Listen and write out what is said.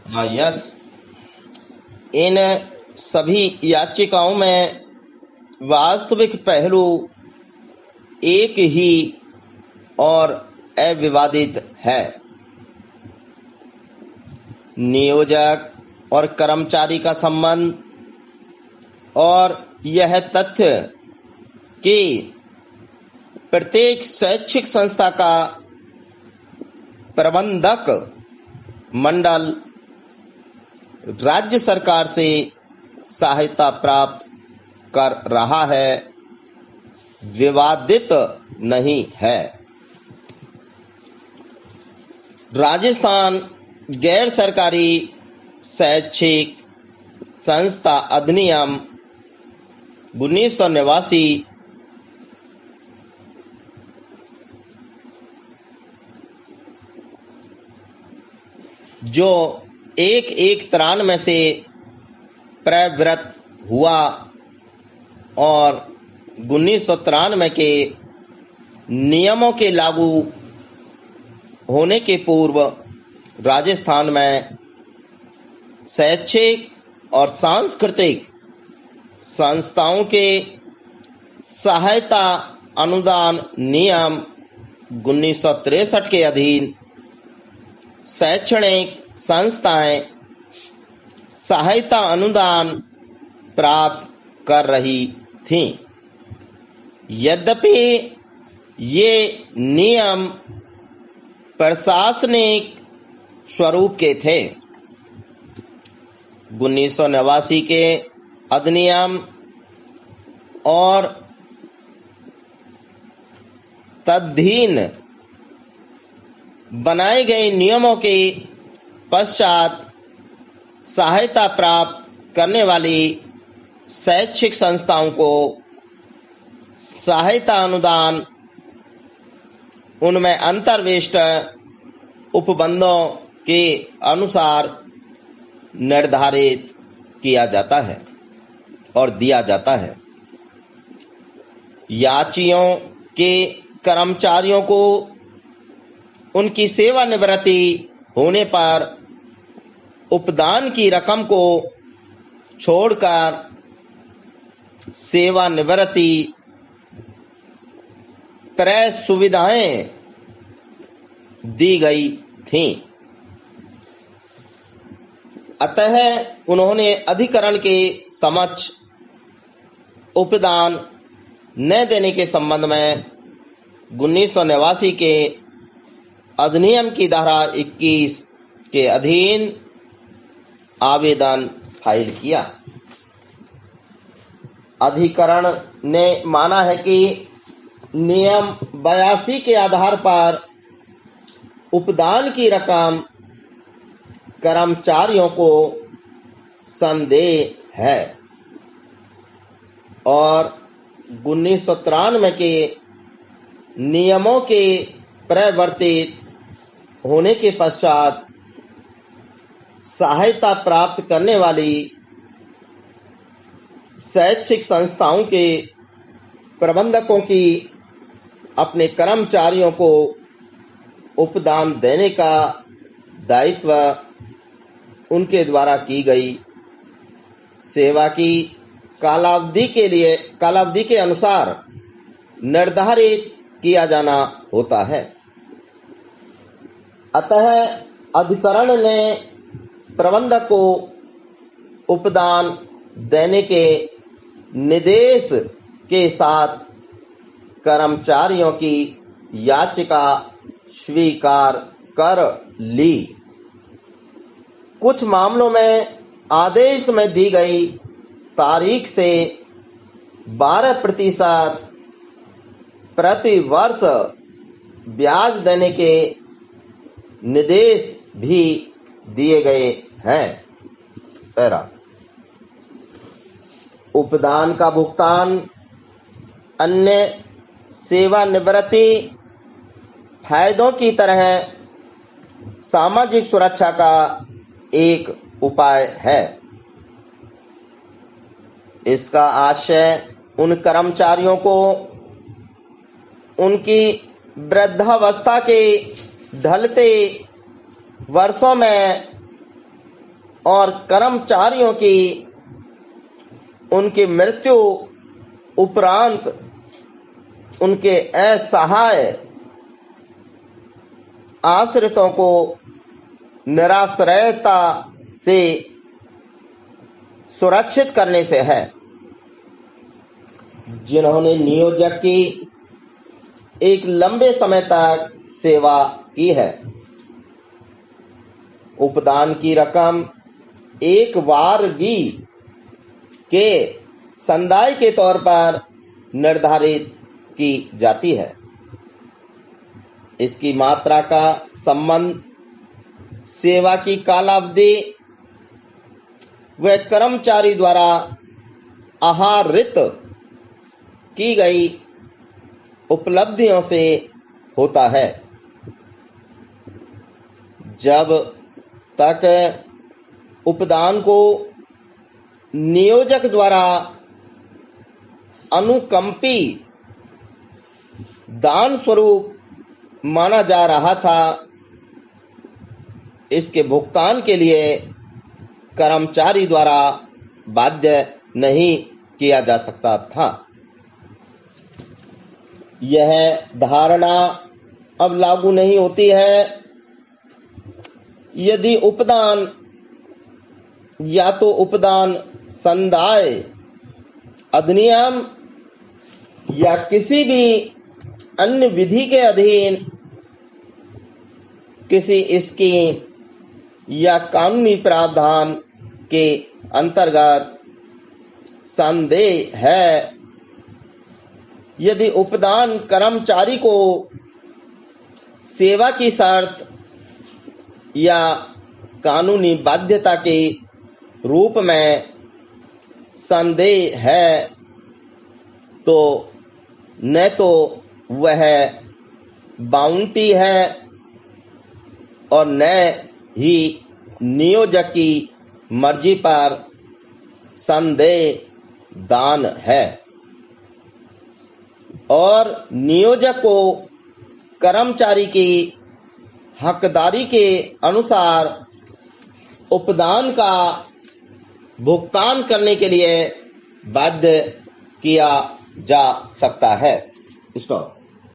Yes, इन सभी याचिकाओं में वास्तविक पहलू एक ही और अविवादित है। नियोजक और कर्मचारी का संबंध और यह तथ्य कि प्रत्येक शैक्षिक संस्था का प्रबंधक मंडल राज्य सरकार से सहायता प्राप्त कर रहा है, विवादित नहीं है। राजस्थान गैर सरकारी शैक्षिक संस्था अधिनियम 1989 जो 1193 से प्रवृत्त हुआ और 1993 के नियमों के लागू होने के पूर्व राजस्थान में शैक्षिक और सांस्कृतिक संस्थाओं के सहायता अनुदान नियम 1963 के अधीन शैक्षणिक संस्थाएं सहायता अनुदान प्राप्त कर रही थीं। यद्यपि ये नियम प्रशासनिक स्वरूप के थे। 1989 के अधिनियम और तदधीन बनाए गए नियमों के पश्चात सहायता प्राप्त करने वाली शैक्षिक संस्थाओं को सहायता अनुदान उनमें अंतर्विष्ट उपबंधों के अनुसार निर्धारित किया जाता है और दिया जाता है। याचियों के कर्मचारियों को उनकी सेवानिवृत्ति होने पर उपदान की रकम को छोड़कर सेवानिवृत्ति क्रय सुविधाएं दी गई थीं। अतः उन्होंने अधिकरण के समक्ष उपदान न देने के संबंध में 1989 के अधिनियम की धारा 21 के अधीन आवेदन फाइल किया। अधिकरण ने माना है कि नियम 82 के आधार पर उपदान की रकम कर्मचारियों को संदेह है और 1993 के नियमों के प्रवर्तित होने के पश्चात सहायता प्राप्त करने वाली शैक्षिक संस्थाओं के प्रबंधकों की अपने कर्मचारियों को उपदान देने का दायित्व उनके द्वारा की गई सेवा की कालावधि के अनुसार निर्धारित किया जाना होता है। अतः अधिकरण ने प्रबंधक को उपदान देने के निर्देश के साथ कर्मचारियों की याचिका स्वीकार कर ली। कुछ मामलों में आदेश में दी गई तारीख से 12% प्रति वर्ष ब्याज देने के निर्देश भी दिए गए हैं। पैरा उपदान का भुगतान अन्य सेवानिवृत्ति फायदों की तरह सामाजिक सुरक्षा का एक उपाय है। इसका आशय उन कर्मचारियों को उनकी वृद्धावस्था के ढलते वर्षों में और कर्मचारियों की उनकी मृत्यु उपरांत उनके असहाय आश्रितों को निराश्रयता से सुरक्षित करने से है, जिन्होंने नियोजक की एक लंबे समय तक सेवा की है। उपदान की रकम एक वारगी के संदाय के तौर पर निर्धारित की जाती है। इसकी मात्रा का संबंध सेवा की कालावधि व कर्मचारी द्वारा आहरित की गई उपलब्धियों से होता है। जब तक उपदान को नियोजक द्वारा अनुकंपी दान स्वरूप माना जा रहा था, इसके भुगतान के लिए कर्मचारी द्वारा बाध्य नहीं किया जा सकता था। यह धारणा अब लागू नहीं होती है यदि उपदान या तो उपदान संदाय अधिनियम या किसी भी अन्य विधि के अधीन किसी स्कीम या कानूनी प्रावधान के अंतर्गत संदेह है। यदि उपदान कर्मचारी को सेवा की शर्त या कानूनी बाध्यता के रूप में संदेह है, तो न तो वह बाउंटी है और न ही नियोजक की मर्जी पर संदेह दान है, और नियोजक को कर्मचारी की हकदारी के अनुसार उपदान का भुगतान करने के लिए बाध्य किया जा सकता है। स्टॉप।